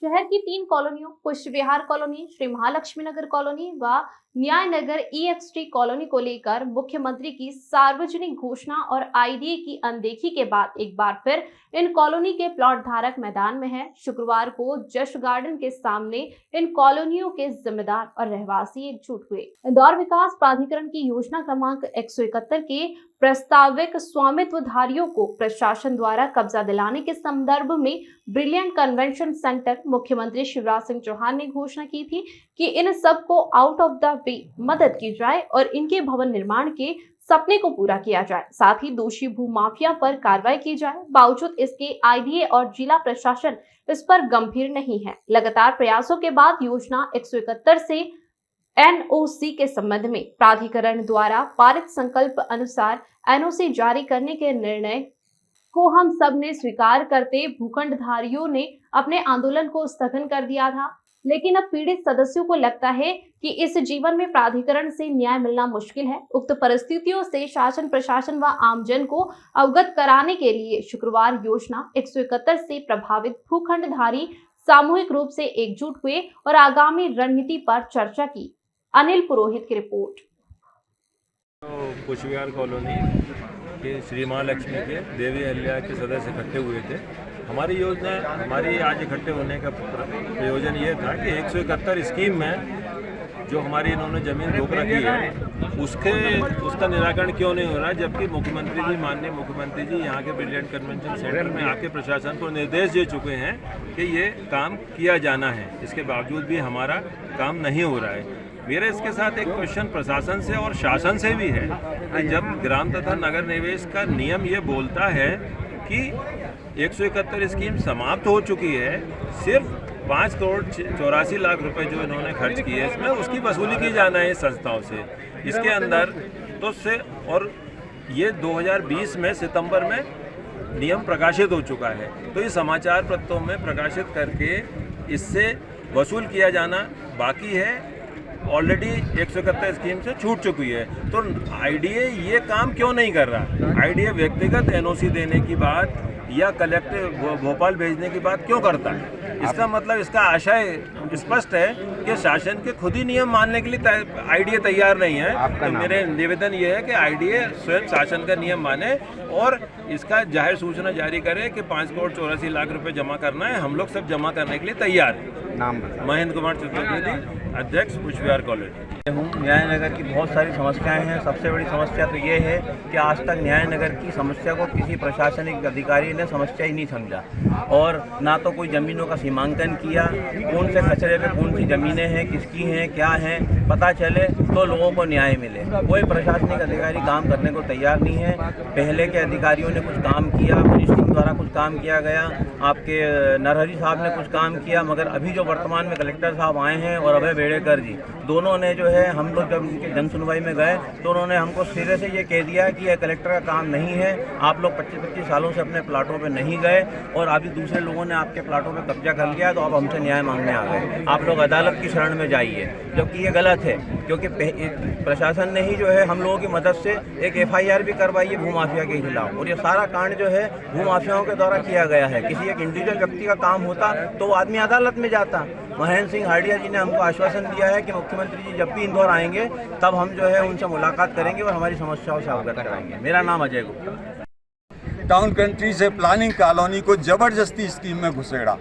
शहर की 3 कॉलोनियों पुष्प विहार कॉलोनी, श्री महालक्ष्मी नगर कॉलोनी व न्याय नगर EXT कॉलोनी को लेकर मुख्यमंत्री की सार्वजनिक घोषणा और IDA की अनदेखी के बाद एक बार फिर इन कॉलोनी के प्लॉट धारक मैदान में हैं। शुक्रवार को जश्न गार्डन के सामने इन कॉलोनियों के जिम्मेदार और रहवासी एकजुट हुए। इंदौर विकास प्राधिकरण की योजना क्रमांक 171 के प्रस्ताविक स्वामित्वधारियों को प्रशासन द्वारा कब्जा दिलाने के संदर्भ में ब्रिलियंट कन्वेंशन सेंटर मुख्यमंत्री शिवराज सिंह चौहान ने घोषणा की थी कि इन सब को आउट ऑफ द वे मदद की जाए और इनके भवन निर्माण के सपने को पूरा किया जाए, साथ ही दोषी भूमाफिया पर कार्रवाई की जाए। बावजूद इसके IDA और जिला प्रशासन इस पर गंभीर नहीं है। लगातार प्रयासों के बाद योजना 171 से NOC के संबंध में प्राधिकरण द्वारा पारित संकल्प अनुसार NOC जारी करने के निर्णय को हम सब ने स्वीकार करते भूखंडधारियों ने अपने आंदोलन को स्थगन कर दिया था, लेकिन अब पीड़ित सदस्यों को लगता है कि इस जीवन में प्राधिकरण से न्याय मिलना मुश्किल है। उक्त परिस्थितियों से शासन प्रशासन व आमजन को अवगत कराने के लिए शुक्रवार योजना 171 से प्रभावित भूखंडधारी सामूहिक रूप से एकजुट हुए और आगामी रणनीति पर चर्चा की। अनिल पुरोहित की रिपोर्ट। पुष्प विहार कॉलोनी के श्री महालक्ष्मी के देवी अहिल्या के सदस्य इकट्ठे हुए थे। हमारी आज इकट्ठे होने का प्रयोजन ये था कि 171 स्कीम में जो हमारी इन्होंने ज़मीन रोक रखी है उसका निराकरण क्यों नहीं हो रहा, जबकि माननीय मुख्यमंत्री जी यहाँ के ब्रिलियंट कन्वेंशन सेंटर में आके प्रशासन को निर्देश दे चुके हैं कि ये काम किया जाना है। इसके बावजूद भी हमारा काम नहीं हो रहा है। मेरा इसके साथ एक क्वेश्चन प्रशासन से और शासन से भी है कि जब ग्राम तथा नगर निवेश का नियम ये बोलता है कि 171 स्कीम समाप्त हो चुकी है, सिर्फ 5 करोड़ 84 लाख रुपए जो इन्होंने खर्च किए इसमें उसकी वसूली की जाना है संस्थाओं से इसके अंदर तो से, और ये 2020 में सितंबर में नियम प्रकाशित हो चुका है, तो ये समाचार पत्रों में प्रकाशित करके इससे वसूल किया जाना बाकी है। ऑलरेडी 171 स्कीम से छूट चुकी है, तो IDA ये काम क्यों नहीं कर रहा? IDA व्यक्तिगत NOC देने की बात या कलेक्टर भोपाल भेजने की बात क्यों करता है? इसका मतलब इसका आशय स्पष्ट है कि शासन के खुद ही नियम मानने के लिए IDA तैयार नहीं है। तो मेरे निवेदन ये है कि IDA स्वयं शासन का नियम माने और इसका जाहिर सूचना जारी करे कि 5 करोड़ 84 लाख रुपए जमा करना है। हम लोग सब जमा करने के लिए तैयार हैं। नाम महेंद्र कुमार चतुर्वेदी, अध्यक्ष पुष्प विहार कॉलोनी। न्याय नगर की बहुत सारी समस्याएं हैं। सबसे बड़ी समस्या तो ये है कि आज तक न्याय नगर की समस्या को किसी प्रशासनिक अधिकारी ने समस्या ही नहीं समझा और ना तो कोई ज़मीनों का सीमांकन किया, कौन से कचरे पे कौन सी ज़मीनें हैं, किसकी हैं, क्या हैं, पता चले तो लोगों को न्याय मिले। कोई प्रशासनिक अधिकारी काम करने को तैयार नहीं है। पहले के अधिकारियों ने कुछ काम किया, मनीष सिंह द्वारा कुछ काम किया गया, आपके नरहरी साहब ने कुछ काम किया, मगर अभी जो वर्तमान में कलेक्टर साहब आए हैं और अभय बेड़ेकर जी, दोनों ने जो है हम लोग जब उनकी जन सुनवाई में गए तो उन्होंने हमको सिरे से ये कह दिया कि यह कलेक्टर का काम नहीं है, आप लोग 25-25 सालों से अपने प्लाटों पे नहीं गए और अभी दूसरे लोगों ने आपके प्लाटों पे कब्जा कर लिया, तो अब हमसे न्याय मांगने आ गए, आप लोग अदालत की शरण में जाइए। जबकि ये गलत है, क्योंकि प्रशासन ने ही जो है हम लोगों की मदद से एक FIR भी करवाई है भूमाफिया के खिलाफ, और ये सारा कांड जो है भूमाफियाओं के द्वारा किया गया है। किसी एक इंडिविजुअल व्यक्ति का काम होता तो वो आदमी अदालत में जाता। महेंद्र सिंह हार्डिया जी ने हमको आश्वासन दिया है कि मुख्यमंत्री जी जब भी इंदौर आएंगे तब हम जो है उनसे मुलाकात करेंगे और हमारी समस्याओं से अवगत कराएंगे। मेरा नाम अजय गुप्ता। टाउन कंट्री से प्लानिंग कॉलोनी को जबरदस्ती स्कीम में घुसेड़ा,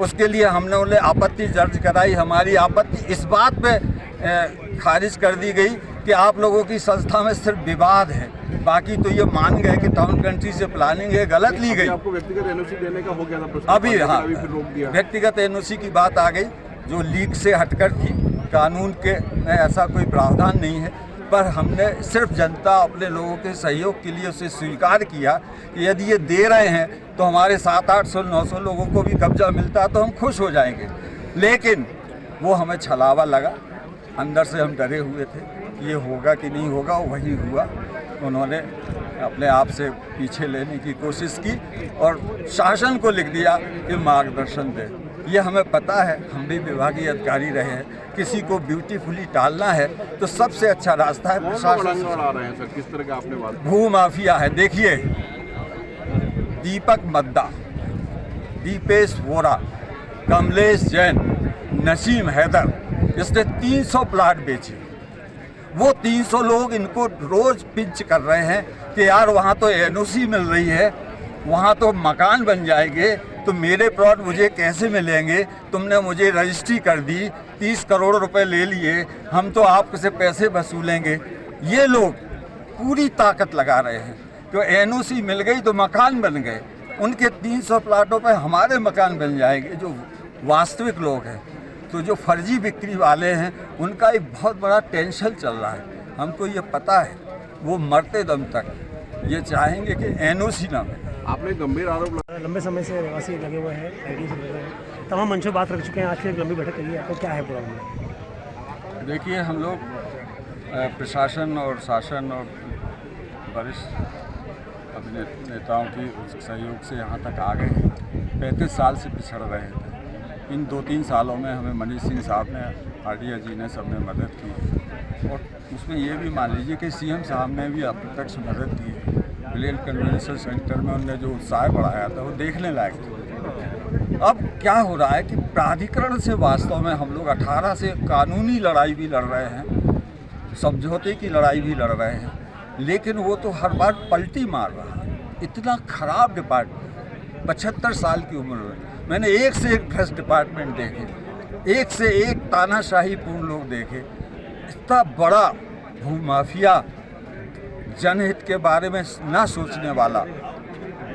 उसके लिए हमने उन्हें आपत्ति दर्ज कराई। हमारी आपत्ति इस बात पे खारिज कर दी गई कि आप लोगों की संस्था में सिर्फ विवाद है, बाकी तो ये मान गए कि टाउन कंट्री से प्लानिंग है गलत ली गई। आपको व्यक्तिगत NOC देने का हो गया था अभी, हाँ, व्यक्तिगत NOC की बात आ गई जो लीग से हटकर थी। कानून के में ऐसा कोई प्रावधान नहीं है, पर हमने सिर्फ जनता अपने लोगों के सहयोग के लिए उसे स्वीकार किया कि यदि ये दे रहे हैं तो हमारे 700-800-900 लोगों को भी कब्जा मिलता तो हम खुश हो जाएंगे। लेकिन वो हमें छलावा लगा, अंदर से हम डरे हुए थे कि ये होगा कि नहीं होगा, वही हुआ। उन्होंने अपने आप से पीछे लेने की कोशिश की और शासन को लिख दिया कि मार्गदर्शन दे। ये हमें पता है, हम भी विभागीय अधिकारी रहे हैं, किसी को ब्यूटीफुली टालना है तो सबसे अच्छा रास्ता है प्रशासन। किस तरह का आपने बात? भू माफिया है। देखिए, दीपक मद्दा, दीपेश वोरा, कमलेश जैन, नसीम हैदर, इसने 300 प्लाट बेचे। वो 300 लोग इनको रोज पिंच कर रहे हैं कि यार वहाँ तो एनओसी मिल रही है, वहाँ तो मकान बन जाएंगे, तो मेरे प्लॉट मुझे कैसे मिलेंगे? तुमने मुझे रजिस्ट्री कर दी, 30 करोड़ रुपए ले लिए, हम तो आपसे पैसे वसूलेंगे। ये लोग पूरी ताकत लगा रहे हैं कि एनओसी मिल गई तो मकान बन गए, उनके 300 प्लाटों पे हमारे मकान बन जाएंगे। जो वास्तविक लोग हैं, तो जो फर्जी बिक्री वाले हैं, उनका एक बहुत बड़ा टेंशन चल रहा है। हमको ये पता है वो मरते दम तक ये चाहेंगे कि एनओसी ना मिले। आपने गंभीर आरोप लगाया। लंबे समय से रहवासी लगे हुए हैं, आईडी से लगे हुए हैं, तमाम मंचों बात रख चुके हैं। आज फिर एक लंबी बैठक करी है, आपको क्या है प्रॉब्लम? देखिए, हम लोग प्रशासन और शासन और वरिष्ठ अपने नेताओं की सहयोग से यहाँ तक आ गए हैं। 35 साल से पिछड़ रहे थे। इन 2-3 सालों में हमें मनीष सिंह साहब ने, आरडीए जी ने, सबने मदद की, और उसमें ये भी मान लीजिए कि सीएम साहब ने भी अप्रत्यक्ष मदद की। विलेज कन्वेंशन सेंटर में उन्होंने जो उत्साह बढ़ाया था वो देखने लायक था। अब क्या हो रहा है कि प्राधिकरण से वास्तव में हम लोग 18 से कानूनी लड़ाई भी लड़ रहे हैं, समझौते की लड़ाई भी लड़ रहे हैं, लेकिन वो तो हर बार पलटी मार रहा है। इतना खराब डिपार्टमेंट, 75 साल की उम्र में मैंने एक से एक भ्रष्ट डिपार्टमेंट देखे, एक से एक तानाशाही पूर्ण लोग देखे। इतना बड़ा भूमाफिया, जनहित के बारे में ना सोचने वाला,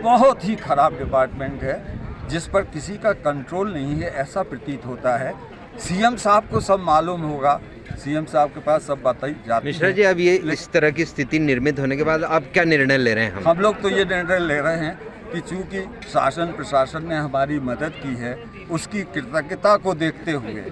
बहुत ही खराब डिपार्टमेंट है जिस पर किसी का कंट्रोल नहीं है, ऐसा प्रतीत होता है। सीएम साहब को सब मालूम होगा, सीएम साहब के पास सब बताई जाती है। मिश्रा जी, अब ये इस तरह की स्थिति निर्मित होने के बाद अब क्या निर्णय ले रहे हैं? हम लोग तो ये निर्णय ले रहे हैं कि चूंकि शासन प्रशासन ने हमारी मदद की है, उसकी कृतज्ञता को देखते हुए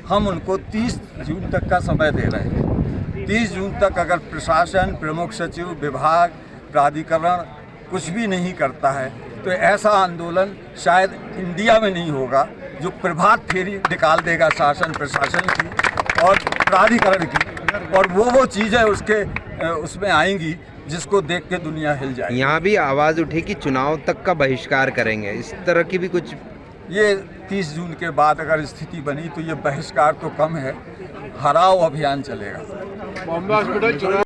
हम उनको 30 जून तक का समय दे रहे हैं। 30 जून तक अगर प्रशासन, प्रमुख सचिव, विभाग, प्राधिकरण कुछ भी नहीं करता है तो ऐसा आंदोलन शायद इंडिया में नहीं होगा जो प्रभात फेरी निकाल देगा शासन प्रशासन की और प्राधिकरण की, और वो चीज़ें उसमें आएंगी जिसको देख के दुनिया हिल जाएगी। यहाँ भी आवाज़ उठी कि चुनाव तक का बहिष्कार करेंगे, इस तरह की भी कुछ? ये 30 जून के बाद अगर स्थिति बनी तो ये बहिष्कार तो कम है, हराओ अभियान चलेगा। बॉम्बे हॉस्पिटल चुनाव